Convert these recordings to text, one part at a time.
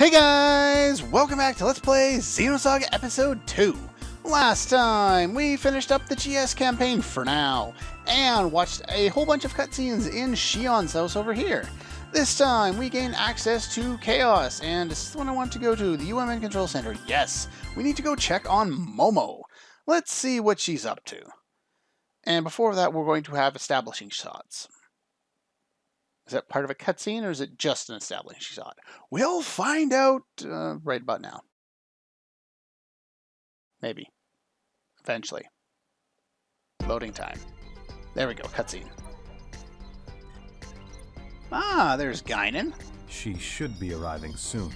Hey guys! Welcome back to Let's Play Xenosaga Episode 2. Last time, we finished up the GS campaign for now, and watched a whole bunch of cutscenes in Shion's house over here. This time, we gain access to Chaos, and this is the one I want to go to, the UMN Control Center. Yes, we need to go check on Momo. Let's see what she's up to. And before that, we're going to have establishing shots. Is that part of a cutscene, or is it just an establishing shot? We'll find out right about now. Maybe. Eventually. Loading time. There we go, cutscene. Ah, there's Guinan. She should be arriving soon.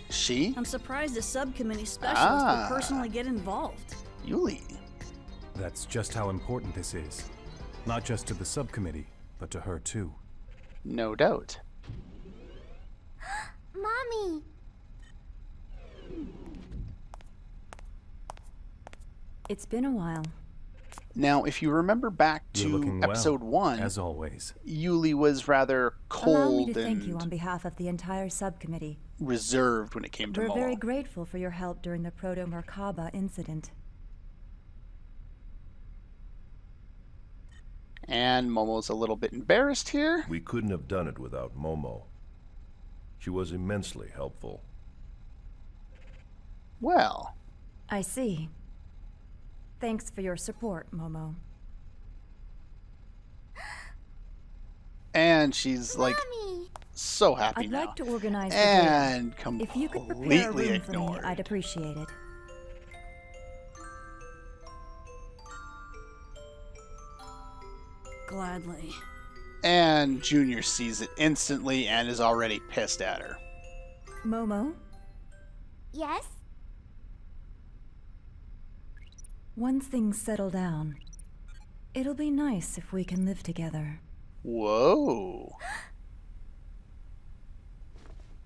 She? I'm surprised a subcommittee specialist would personally get involved. Juli. That's just how important this is. Not just to the subcommittee, but to her too. No doubt. Mommy! It's been a while. Now, if you remember back You're to looking episode well, 1, as always. Juli was rather Allow me cold to thank you on and behalf of the entire subcommittee. reserved when it came to We're Momo. very grateful for your help during the Proto-Merkaba incident. And Momo's a little bit embarrassed here. We couldn't have done it without Momo. She was immensely helpful. Well, I see. Thanks for your support, Momo. and she's like Mommy! so happy I'd now. like to organize the And dinner. If you could prepare a completely room for me, ignored. I'd appreciate it. Gladly. And Junior sees it instantly and is already pissed at her. Momo, Yes? once things settle down, it'll be nice if we can live together. Whoa.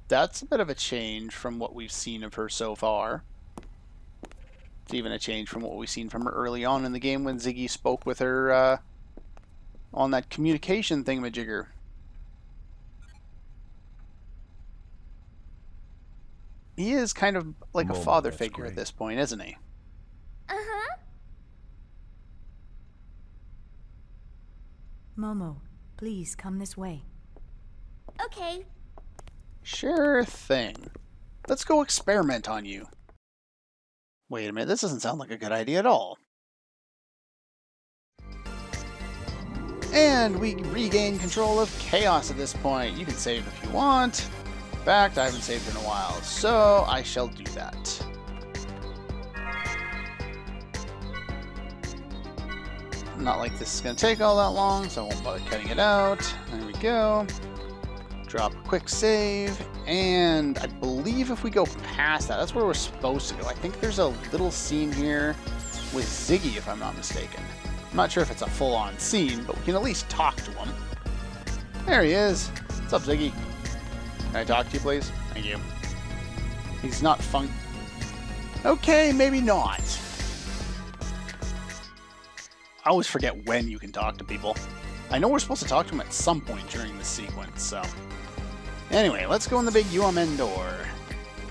That's a bit of a change from what we've seen of her so far. It's even a change from what we've seen from her early on in the game when Ziggy spoke with her on that communication thingamajigger. He is kind of like a Momo, father that's figure at great. this point, isn't he? Uh-huh. Momo, please come this way. Okay. Sure thing. Let's go experiment on you. Wait a minute, this doesn't sound like a good idea at all. And we regain control of Chaos at this point. You can save if you want. In fact, I haven't saved in a while, so I shall do that. Not like this is going to take all that long, so I won't bother cutting it out. There we go. Drop a quick save, and I believe if we go past that, that's where we're supposed to go. I think there's a little scene here with Ziggy, if I'm not mistaken. I'm not sure if it's a full-on scene, but we can at least talk to him. There he is. What's up, Ziggy? Can I talk to you, please? Thank you. He's not fun. Okay, maybe not. I always forget when you can talk to people. I know we're supposed to talk to him at some point during this sequence, so... Anyway, let's go in the big UMN door.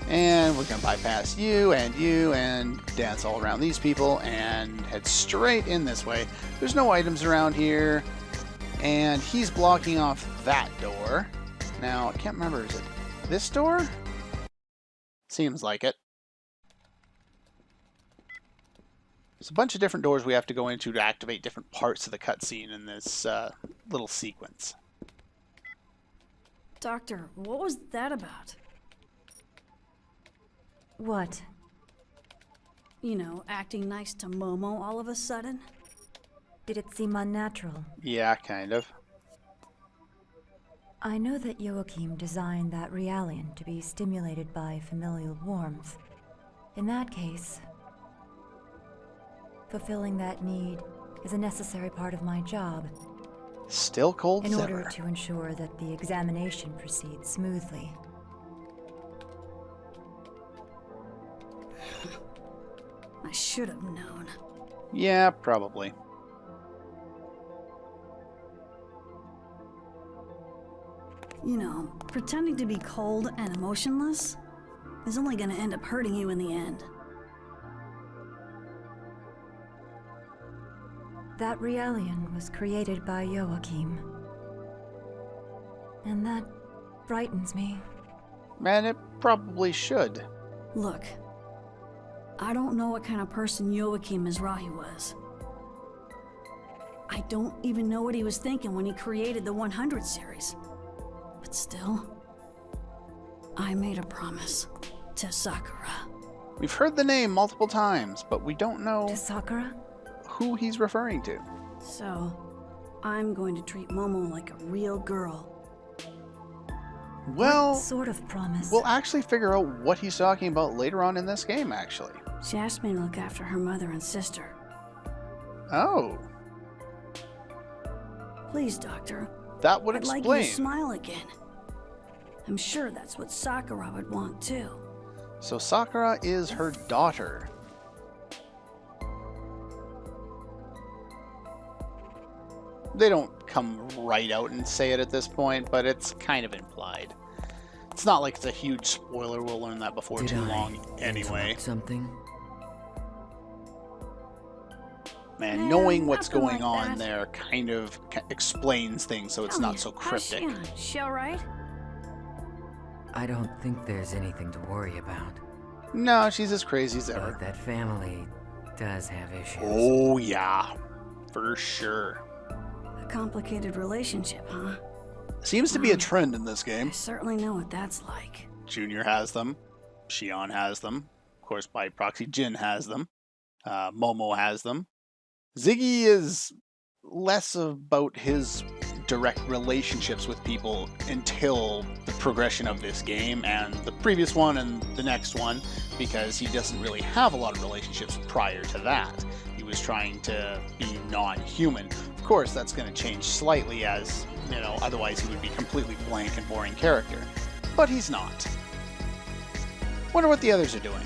And we're going to bypass you, and dance all around these people, and head straight in this way. There's no items around here, and he's blocking off that door. Now, I can't remember, is it this door? Seems like it. There's a bunch of different doors we have to go into to activate different parts of the cutscene in this little sequence. Doctor, what was that about? What? You know, acting nice to Momo all of a sudden? Did it seem unnatural? Yeah, kind of. I know that Joachim designed that Realian to be stimulated by familial warmth. In that case, fulfilling that need is a necessary part of my job Still cold in as order ever. to ensure that the examination proceeds smoothly. I should have known. Yeah, probably. You know, pretending to be cold and emotionless, is only gonna end up hurting you in the end. That Realian was created by Joachim. And that frightens me. And it probably should. Look, I don't know what kind of person Juli Mizrahi was. I don't even know what he was thinking when he created the 100 series. But still, I made a promise to Sakura. We've heard the name multiple times, but we don't know To Sakura? who he's referring to. So, I'm going to treat Momo like a real girl. Well, What sort of promise? we'll actually figure out what he's talking about later on in this game, actually. She asked me to look after her mother and sister. Oh, Please, Doctor. that would I'd like explain. you to smile again. I'm sure that's what Sakura would want too. So Sakura is her daughter. They don't come right out and say it at this point, but it's kind of implied. It's not like it's a huge spoiler. We'll learn that before Did too I long anyway. interrupt something? Man, Yeah, knowing what's nothing going like on that. there kind of explains things so it's Tell not me, so how's cryptic. Shion? She alright? I don't think there's anything to worry about. No, she's as crazy as But ever. that family does have issues. Oh, yeah. For sure. A complicated relationship, huh? Seems to be a trend in this I game. certainly know what that's like. Junior has them. Shion has them. Of course, by proxy, Jin has them. Momo has them. Ziggy is less about his direct relationships with people until the progression of this game and the previous one and the next one, because he doesn't really have a lot of relationships prior to that. He was trying to be non-human. Of course, that's going to change slightly as, you know, otherwise he would be completely blank and boring character. But he's not. Wonder what the others are doing.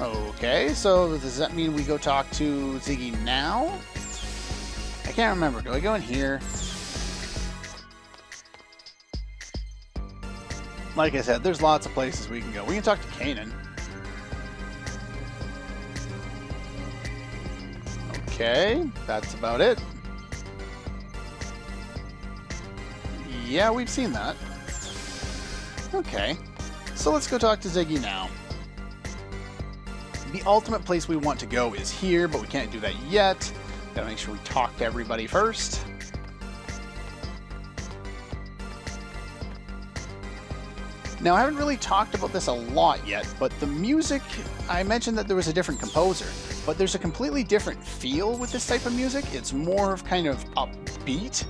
Okay, so does that mean we go talk to Ziggy now? I can't remember. Do I go in here? Like I said, there's lots of places we can go. We can talk to Kanan. Okay, that's about it. Yeah, we've seen that. Okay, so let's go talk to Ziggy now. The ultimate place we want to go is here, but we can't do that yet. Gotta make sure we talk to everybody first. Now, I haven't really talked about this a lot yet, but the music, I mentioned that there was a different composer, but there's a completely different feel with this type of music. It's more of kind of upbeat,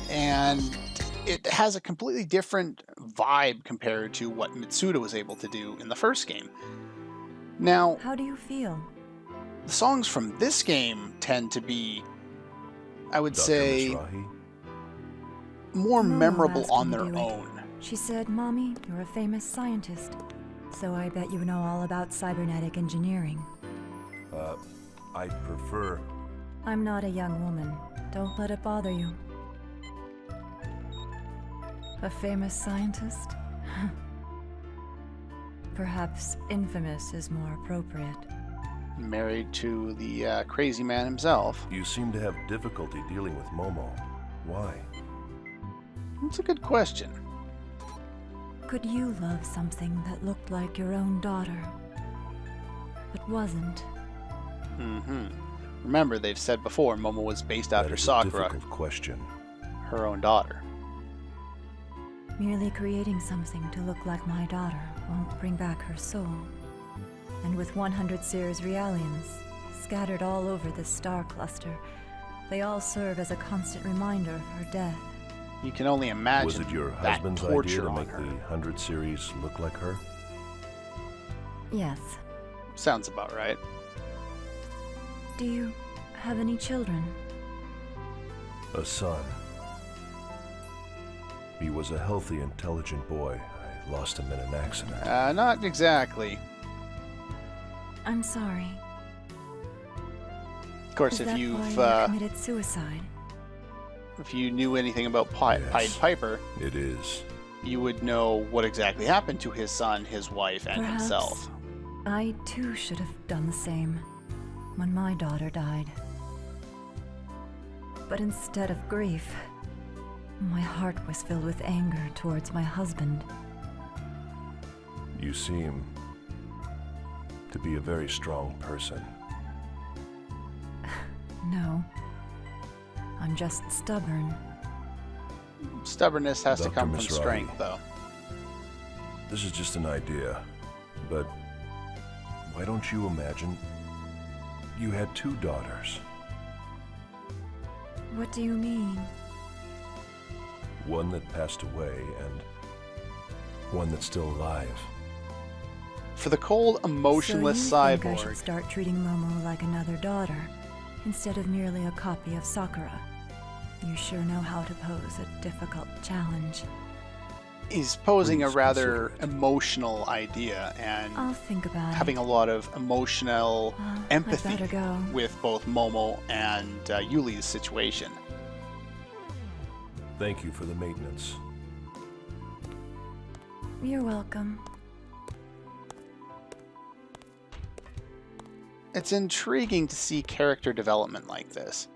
and it has a completely different vibe compared to what Mitsuda was able to do in the first game. Now, How do you feel? the songs from this game tend to be, I would Dr. say, Mizrahi? more Momo memorable asked on me to their do it. own. She said, Mommy, you're a famous scientist. So I bet you know all about cybernetic engineering. I prefer... I'm not a young woman. Don't let it bother you. A famous scientist? Perhaps infamous is more appropriate. Married to the crazy man himself. You seem to have difficulty dealing with Momo. Why? That's a good question. Could you love something that looked like your own daughter, but wasn't? Remember, they've said before Momo was based after That is a Sakura, difficult question. her own daughter. Merely creating something to look like my daughter won't bring back her soul. And with 100 Sears Realians scattered all over this star cluster, they all serve as a constant reminder of her death. You can only imagine Was it your that husband's idea torture to on make her. the 100 series look like her? Yes. Sounds about right. Do you have any children? A son. He was a healthy, intelligent boy. I lost him in an accident. Not exactly. I'm sorry. Of course, Is if that you've why you committed suicide? if you knew anything about Pied Yes. Piper, It is. you would know what exactly happened to his son, his wife, and Perhaps himself. I too should have done the same when my daughter died. But instead of grief, my heart was filled with anger towards my husband. You seem to be a very strong person. No, I'm just stubborn. Stubbornness has to Dr. come from Mizrahi. strength, though. This is just an idea, but why don't you imagine you had 2 daughters? What do you mean? One that passed away and one that's still alive. For the cold, emotionless So you think I cyborg, should start treating Momo like another daughter, instead of merely a copy of Sakura? You sure know how to pose a difficult challenge. he's posing a Please rather consider it. emotional idea and I'll think about having it. a lot of emotional I'd empathy better go. with both Momo and Yuli's situation. Thank you for the maintenance. You're welcome. It's intriguing to see character development like this.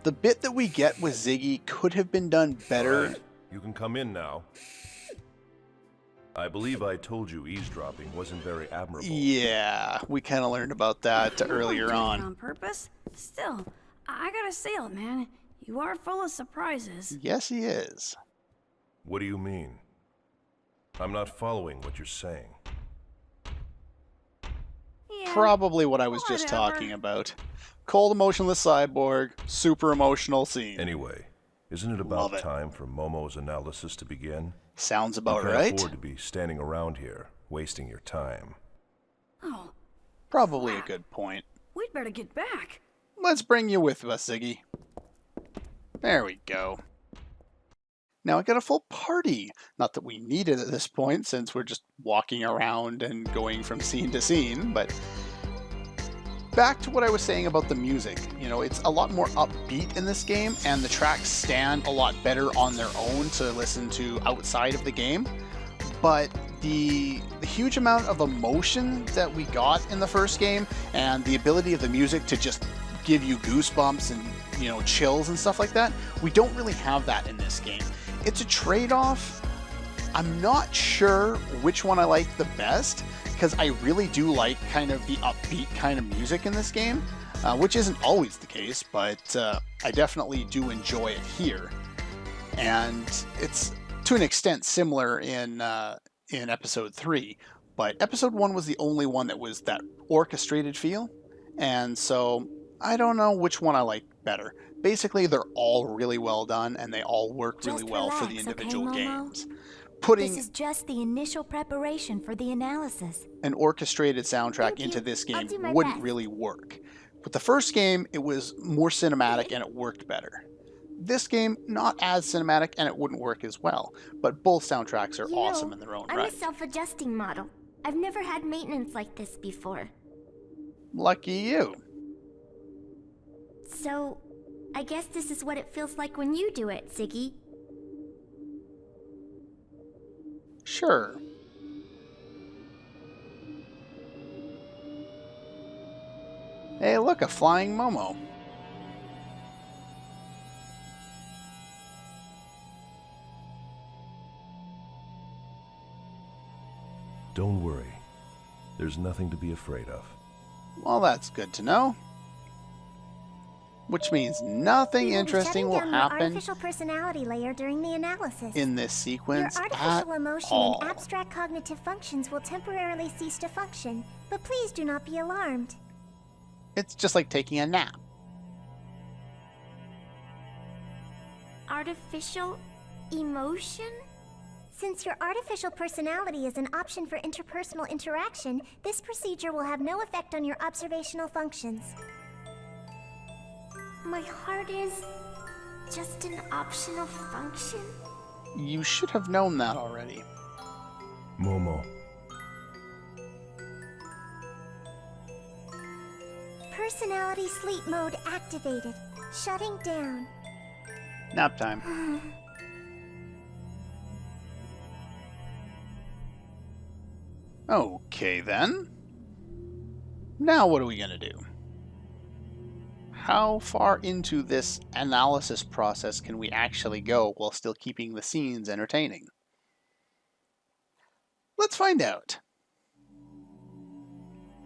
The bit that we get with Ziggy could have been done better. All right, you can come in now. I believe I told you eavesdropping wasn't very admirable. Yeah, we kind of learned about that earlier Doing it on. on purpose. Still, I gotta say it, man. You are full of surprises. Yes, he is. What do you mean? I'm not following what you're saying. Yeah, Probably what I was just whatever. talking about. Cold, emotionless cyborg, super emotional scene. Anyway, isn't it Love about it. time for Momo's analysis to begin? Sounds You about can't right. afford to be standing around here, wasting your time. Oh, Probably a good point. we'd better get back. Let's bring you with us, Ziggy. There we go. Now I got a full party. Not that we need it at this point, since we're just walking around and going from scene to scene, but back to what I was saying about the music. You know, it's a lot more upbeat in this game, and the tracks stand a lot better on their own to listen to outside of the game. But the huge amount of emotion that we got in the first game, and the ability of the music to just give you goosebumps and, you know, chills and stuff like that, we don't really have that in this game. It's a trade-off. I'm not sure which one I like the best, because I really do like kind of the upbeat kind of music in this game, which isn't always the case, but I definitely do enjoy it here. And it's to an extent similar in episode 3, but episode 1 was the only one that was that orchestrated feel, and so I don't know which one I like better. Basically, they're all really well done, and they all work really Just well for the relax, individual okay, Momo? games. Putting This is just the initial preparation for the analysis. an orchestrated soundtrack Thank you. into this I'll game do my wouldn't best. really work. With the first game, it was more cinematic and it worked better. This game, not as cinematic and it wouldn't work as well, but both soundtracks are You awesome know, in their own I'm right. a self-adjusting model. I've never had maintenance like this before. Lucky you. So, I guess this is what it feels like when you do it, Ziggy. Sure. Hey, look, a flying Momo. Don't worry. There's nothing to be afraid of. Well, that's good to know. Which means nothing We will be interesting shutting will down your happen artificial personality layer during the analysis. in this Your sequence at artificial emotion all. and abstract cognitive functions will temporarily cease to function, but please do not be alarmed. It's just like taking a nap. Artificial emotion? Since your artificial personality is an option for interpersonal interaction, this procedure will have no effect on your observational functions. My heart is just an optional function? You should have known that already. Momo, Personality sleep mode activated. Shutting down. Nap time. Okay then. Now what are we gonna do? How far into this analysis process can we actually go while still keeping the scenes entertaining? Let's find out.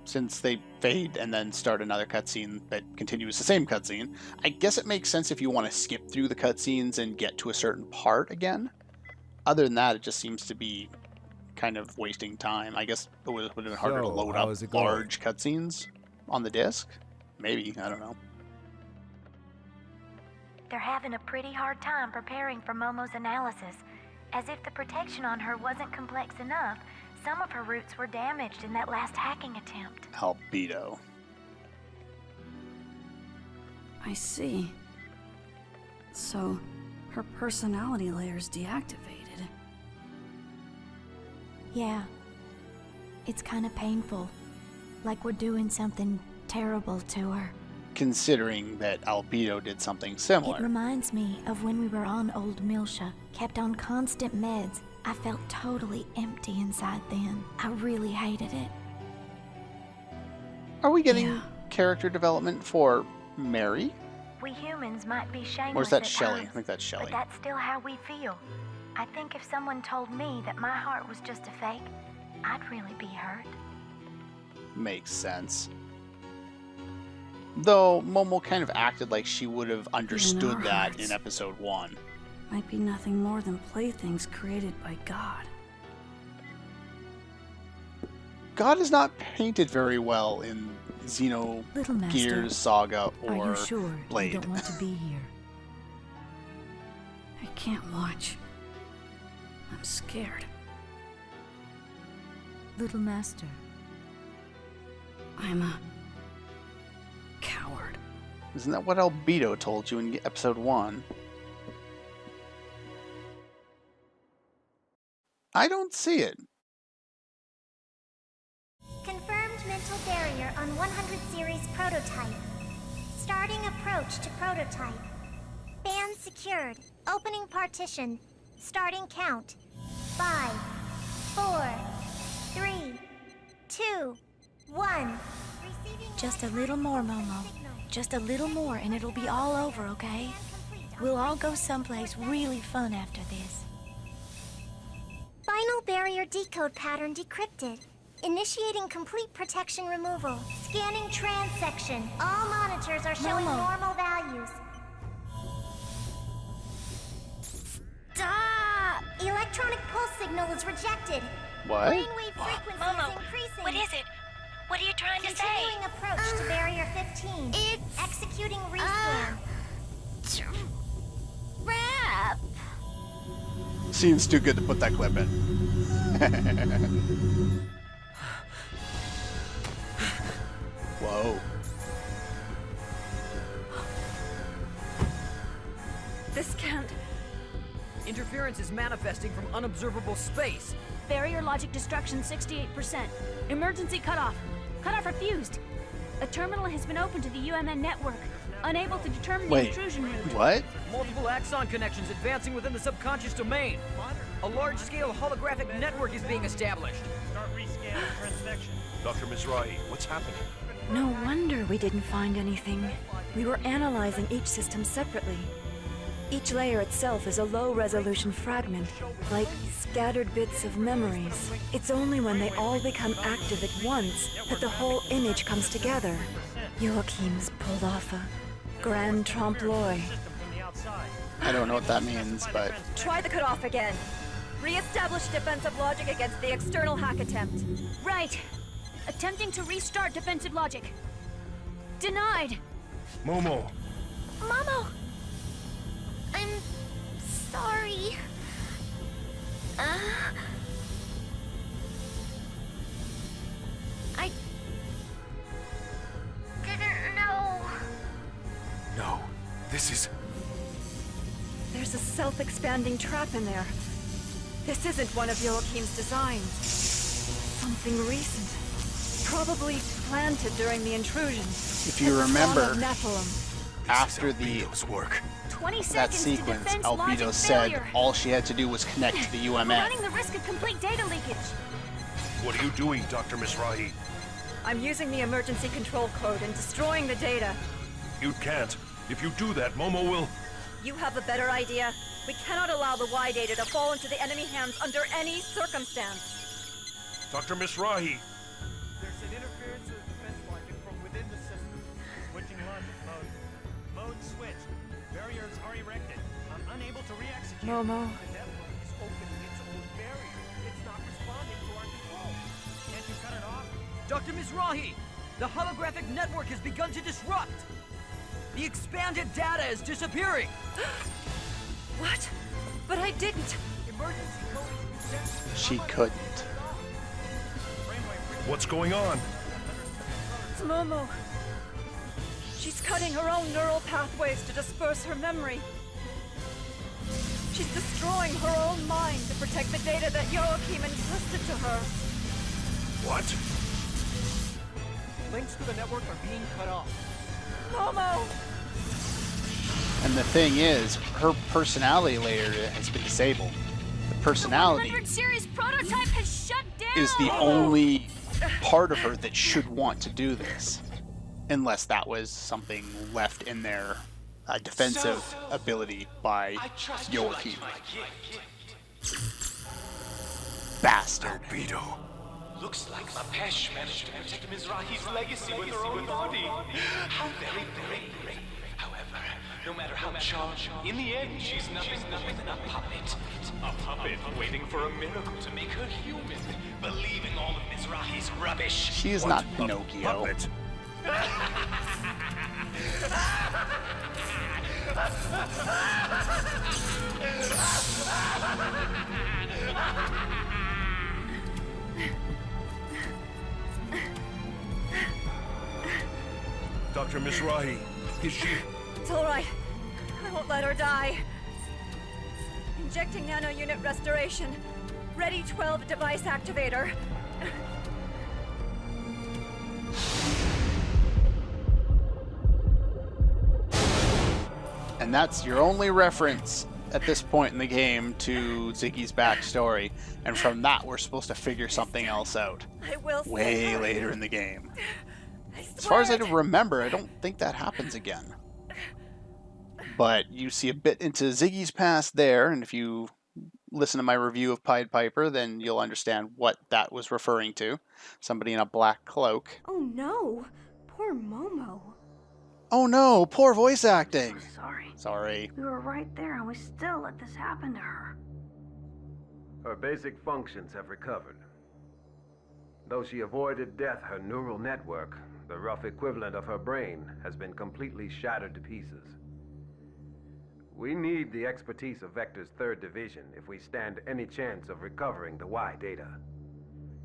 Since they fade and then start another cutscene that continues the same cutscene, I guess it makes sense if you want to skip through the cutscenes and get to a certain part again. Other than that, it just seems to be kind of wasting time. I guess it would have been harder to load up large cutscenes on the disc. Maybe, I don't know. They're having a pretty hard time preparing for Momo's analysis. As if the protection on her wasn't complex enough, some of her roots were damaged in that last hacking attempt. Albedo. I see. So, her personality layer's deactivated. Yeah. It's kind of painful. Like we're doing something terrible to her. Considering that Albedo did something It similar. reminds me of when we were on Old Milsha, kept on constant meds. I felt totally empty inside then. I really hated it. Are we getting Yeah. character development for Mary? We humans might be shameless Or is that at Shelley? I times, think that's Shelley. but that's still how we feel. I think if someone told me that my heart was just a fake, I'd really be hurt. Makes sense. Though Momo kind of acted like she would have understood our that hearts. in episode 1. Might be nothing more than playthings created by God. God is not painted very well in Little Master, Xenogears Saga are or you sure Blade. you don't want to be here? I can't watch. I'm scared. Little Master, I'm a coward. Isn't that what Albedo told you in episode 1? I don't see it. Confirmed mental barrier on 100 series prototype. Starting approach to prototype. Band secured. Opening partition. Starting count. 5, 4, 3, 2, 1. Receiving Just a little more, Momo. Just a little more and it'll be all over, okay? We'll all go someplace really fun after this. Final barrier decode pattern decrypted. Initiating complete protection removal. Scanning trans section. All monitors are showing Momo. normal values. Stop! Electronic pulse signal is rejected. What? Brainwave frequency Momo, is increasing. what is it? What are you trying to say? Continuing approach to barrier 15. It's executing rescan. Trap. Seems too good to put that clip in. Whoa. this can't. Interference is manifesting from unobservable space. Barrier logic destruction 68%. Emergency cutoff. Cutoff refused. A terminal has been opened to the UMN network. Unable to determine the Wait, intrusion route. what? Multiple axon connections advancing within the subconscious domain. A large-scale holographic network is being established. Dr. Mizrahi, what's happening? No wonder we didn't find anything. We were analyzing each system separately. Each layer itself is a low-resolution fragment, like scattered bits of memories. It's only when they all become active at once that the whole image comes together. Joachim's pulled off a grand trompe-l'oeil. I don't know what that means, but Try the cutoff again. Re-establish defensive logic against the external hack attempt. Right. Attempting to restart defensive logic. Denied. Momo! Momo! I'm sorry. I didn't know. No, this is... There's a self-expanding trap in there. This isn't one of Joachim's designs. Something recent. Probably planted during the intrusion. if you remember, Nephilim. after the work. 20 that seconds to sequence, defense Albedo logic said failure. all she had to do was connect to the We're UMN. running the risk of complete data leakage. What are you doing, Dr. Mizrahi? I'm using the emergency control code and destroying the data. You can't. If you do that, Momo will... You have a better idea? We cannot allow the Y data to fall into the enemy hands under any circumstance. Dr. Mizrahi! There's an interference with defense logic from within the system. Switching logic mode. Mode switched. Barriers are erected. I'm unable to re-execute. Momo. The network is opening its own barrier. It's not responding to our control. Can't you cut it off? Dr. Mizrahi! The holographic network has begun to disrupt! The expanded data is disappearing! What? But I didn't. Emergency code is reset. She couldn't. What's going on? It's Momo. She's cutting her own neural pathways to disperse her memory. She's destroying her own mind to protect the data that Joachim entrusted to her. What? Links to the network are being cut off. Momo! And the thing is, her personality layer has been disabled. The personality The 100 series prototype has shut down! is the only part of her that should want to do this. Unless that was something left in their defensive ability by Joachim. Bastard. Albedo. Looks like Mapesh managed to protect Mizrahi's legacy with her own body. How very brave. However, no matter how charged, in the end, she's nothing more than a puppet. A puppet waiting for a miracle to make her human, believing all of Mizrahi's rubbish. She is not Pinocchio. Puppet. Dr. Mizrahi, is she... It's all right. I won't let her die. Injecting nano unit restoration. Ready 12 device activator. And that's your only reference at this point in the game to Ziggy's backstory. And from that, we're supposed to figure something else out. I will way later in the game. As far as I remember, I don't think that happens again. But you see a bit into Ziggy's past there, and if you listen to my review of Pied Piper, then you'll understand what that was referring to. Somebody in a black cloak. Oh no! Poor Momo. Oh no, poor voice acting! Sorry. We were right there and we still let this happen to her. Her basic functions have recovered. Though she avoided death, her neural network, the rough equivalent of her brain, has been completely shattered to pieces. We need the expertise of Vector's 3rd Division if we stand any chance of recovering the Y data.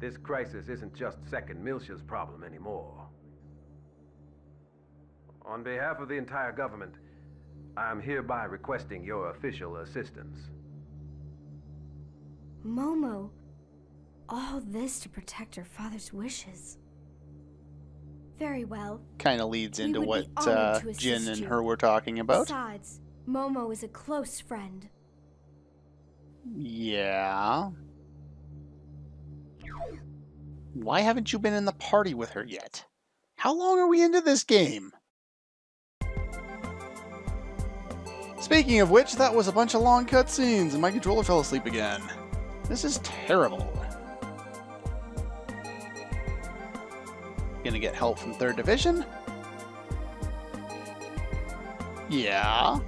This crisis isn't just Second Miltia's problem anymore. On behalf of the entire government, I am hereby requesting your official assistance. Momo. All this to protect her father's wishes. Very well. Kind of leads We into would what be honored to Jin assist and you. her were talking about. Besides, Momo is a close friend. Yeah. Why haven't you been in the party with her yet? How long are we into this game? Speaking of which, that was a bunch of long cutscenes and my controller fell asleep again. This is terrible. Gonna get help from 3rd Division? Yeah.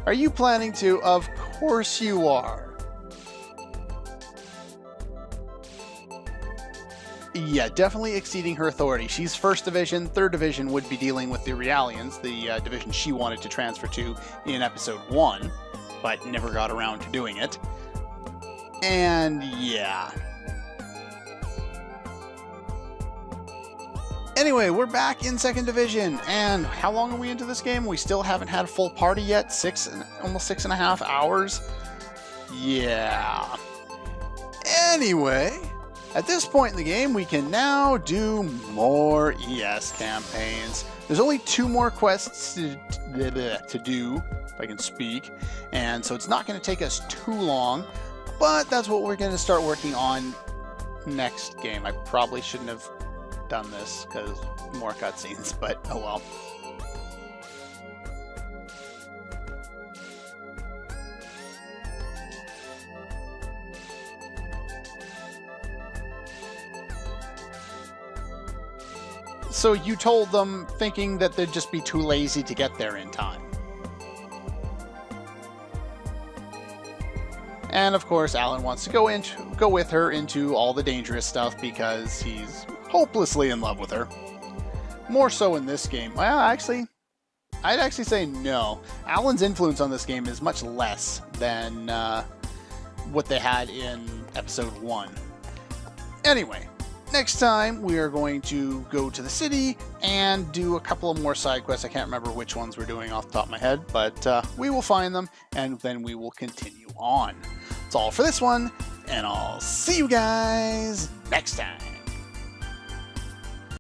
Are you planning to? Of course you are. Yeah, definitely exceeding her authority. She's 1st Division. 3rd Division would be dealing with the Realians, the division she wanted to transfer to in Episode 1, but never got around to doing it. And yeah. Anyway, we're back in 2nd Division, and how long are we into this game? We still haven't had a full party yet? Almost 6.5 hours? Yeah. Anyway, at this point in the game, we can now do more ES campaigns. There's only 2 more quests to do, if I can speak, and so it's not going to take us too long. But that's what we're going to start working on next game. I probably shouldn't have done this because more cutscenes, but oh well. So you told them thinking that they'd just be too lazy to get there in time. And of course, Alan wants to go with her into all the dangerous stuff because he's hopelessly in love with her. More so in this game. Well, actually, I'd actually say no. Alan's influence on this game is much less than what they had in episode 1. Anyway, next time we are going to go to the city and do a couple of more side quests. I can't remember which ones we're doing off the top of my head, but we will find them and then we will continue on. That's all for this one, and I'll see you guys next time.